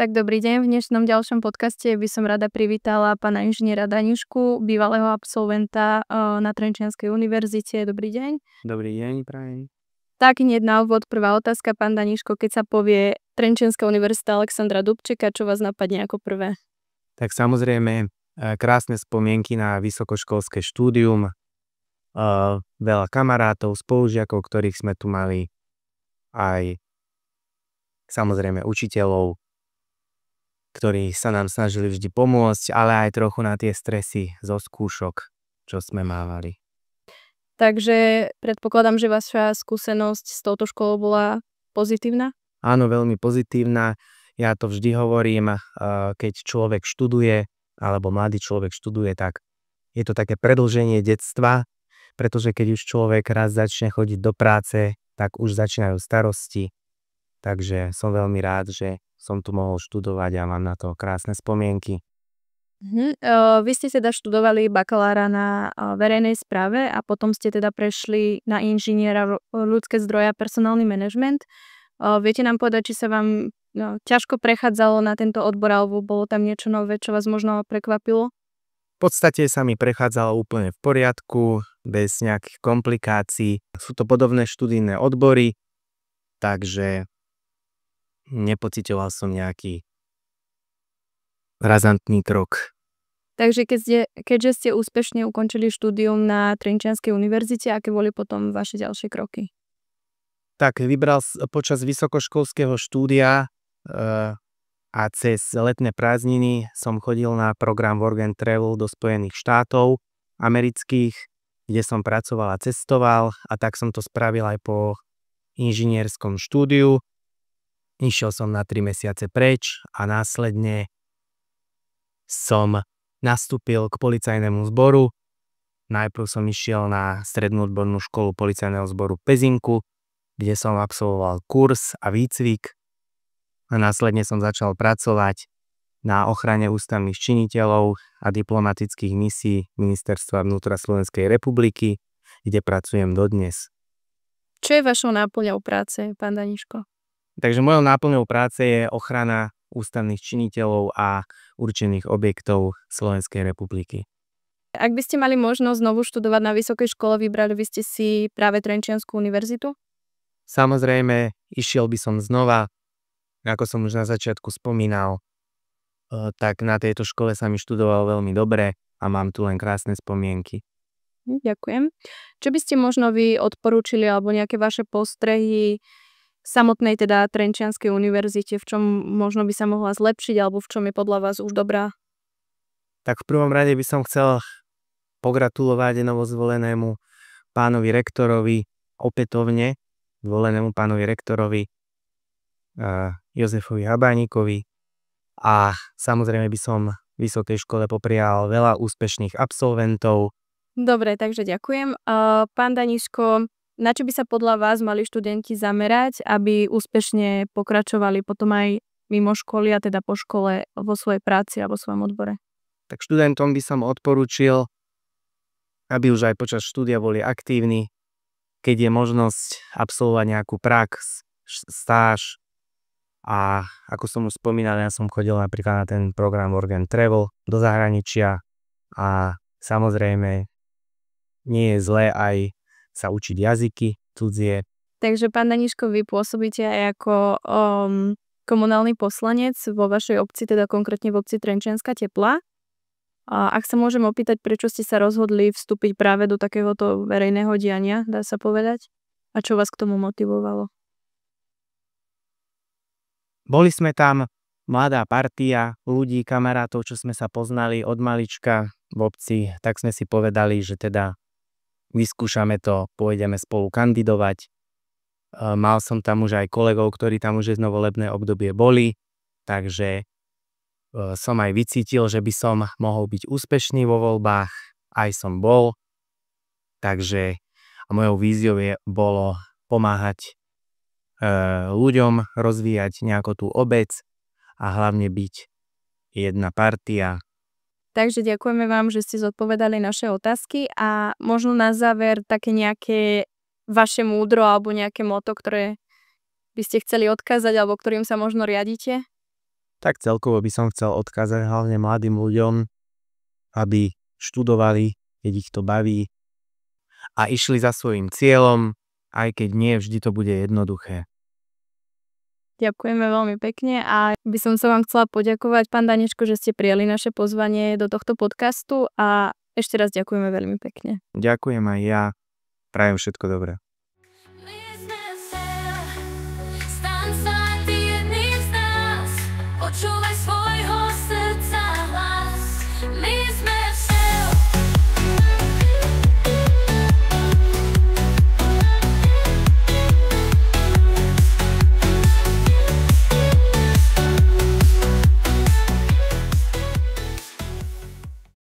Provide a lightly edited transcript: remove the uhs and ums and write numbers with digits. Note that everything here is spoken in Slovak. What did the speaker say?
Tak dobrý deň, v dnešnom ďalšom podcaste by som rada privítala pána inžiniera Danišku, bývalého absolventa na Trenčianskej univerzite. Dobrý deň. Dobrý deň, prajem. Tak hneď na úvod prvá otázka, pán Daniško, keď sa povie Trenčianska univerzita Alexandra Dubčeka, čo vás napadne ako prvé? Tak samozrejme, krásne spomienky na vysokoškolské štúdium, veľa kamarátov, spolužiakov, ktorých sme tu mali, aj samozrejme učiteľov, ktorí sa nám snažili vždy pomôcť, ale aj trochu na tie stresy zo skúšok, čo sme mávali. Takže predpokladám, že vaša skúsenosť s touto školou bola pozitívna? Áno, veľmi pozitívna. Ja to vždy hovorím, keď človek študuje, alebo mladý človek študuje, tak je to také predĺženie detstva, pretože keď už človek raz začne chodiť do práce, tak už začínajú starosti. Takže som veľmi rád, že som tu mohol študovať a mám na to krásne spomienky. Vy ste teda študovali bakalára na verejnej správe a potom ste teda prešli na inžiniera ľudské zdroje a personálny manažment. Viete nám povedať, či sa vám ťažko prechádzalo na tento odbor, alebo bolo tam niečo nové, čo vás možno prekvapilo? V podstate sa mi prechádzalo úplne v poriadku, bez nejakých komplikácií. Sú to podobné študijné odbory, takže nepociťoval som nejaký razantný krok. Takže keďže ste úspešne ukončili štúdium na Trenčianskej univerzite, aké boli potom vaše ďalšie kroky? Tak počas vysokoškolského štúdia a cez letné prázdniny som chodil na program Work and Travel do Spojených štátov amerických, kde som pracoval a cestoval, a tak som to spravil aj po inžinierskom štúdiu. Išiel som na 3 mesiace preč a následne som nastúpil k policajnému zboru. Najprv som išiel na strednú odbornú školu policajného zboru v Pezinku, kde som absolvoval kurz a výcvik, a následne som začal pracovať na ochrane ústavných činiteľov a diplomatických misií Ministerstva vnútra Slovenskej republiky, kde pracujem dodnes. Čo je vašou náplňou práce, pán Daniško? Takže mojou náplňou práce je ochrana ústavných činiteľov a určených objektov Slovenskej republiky. Ak by ste mali možnosť znovu študovať na vysokej škole, vybrali by ste si práve Trenčiansku univerzitu? Samozrejme, išiel by som znova, ako som už na začiatku spomínal, tak na tejto škole sa mi študoval veľmi dobre a mám tu len krásne spomienky. Ďakujem. Čo by ste možno vy odporúčili, alebo nejaké vaše postrehy samotnej teda Trenčianskej univerzite, v čom možno by sa mohla zlepšiť, alebo v čom je podľa vás už dobrá? Tak v prvom rade by som chcel pogratulovať novozvolenému pánovi rektorovi, opätovne zvolenému pánovi rektorovi Jozefovi Habánikovi, a samozrejme by som vysokej škole poprial veľa úspešných absolventov. Dobre, takže ďakujem. Pán Daniško, na čo by sa podľa vás mali študenti zamerať, aby úspešne pokračovali potom aj mimo školy, a teda po škole vo svojej práci a vo svojom odbore? Tak študentom by som odporúčil, aby už aj počas štúdia boli aktívni, keď je možnosť absolvovať nejakú prax, stáž. A ako som už spomínal, ja som chodil napríklad na ten program Work and Travel do zahraničia, a samozrejme nie je zlé aj sa učiť jazyky cudzie. Takže pán Daniško, vy pôsobíte aj ako komunálny poslanec vo vašej obci, teda konkrétne v obci Trenčianska Teplá. A ak sa môžem opýtať, prečo ste sa rozhodli vstúpiť práve do takéhoto verejného diania, dá sa povedať? A čo vás k tomu motivovalo? Boli sme tam mladá partia ľudí, kamarátov, čo sme sa poznali od malička v obci, tak sme si povedali, že teda vyskúšame to, pôjdeme spolu kandidovať. Mal som tam už aj kolegov, ktorí tam už jedno volebné obdobie boli, takže som aj vycítil, že by som mohol byť úspešný vo voľbách. Aj som bol. Takže mojou víziou bolo pomáhať ľuďom, rozvíjať nejakú tú obec a hlavne byť jedna partia. Takže ďakujeme vám, že ste zodpovedali naše otázky, a možno na záver také nejaké vaše múdro alebo nejaké motto, ktoré by ste chceli odkázať alebo ktorým sa možno riadite? Tak celkovo by som chcel odkázať hlavne mladým ľuďom, aby študovali, keď ich to baví a išli za svojím cieľom, aj keď nie vždy to bude jednoduché. Ďakujeme veľmi pekne a by som sa vám chcela poďakovať, pán Danečko, že ste prijali naše pozvanie do tohto podcastu a ešte raz ďakujeme veľmi pekne. Ďakujem aj ja. Prajem všetko dobré.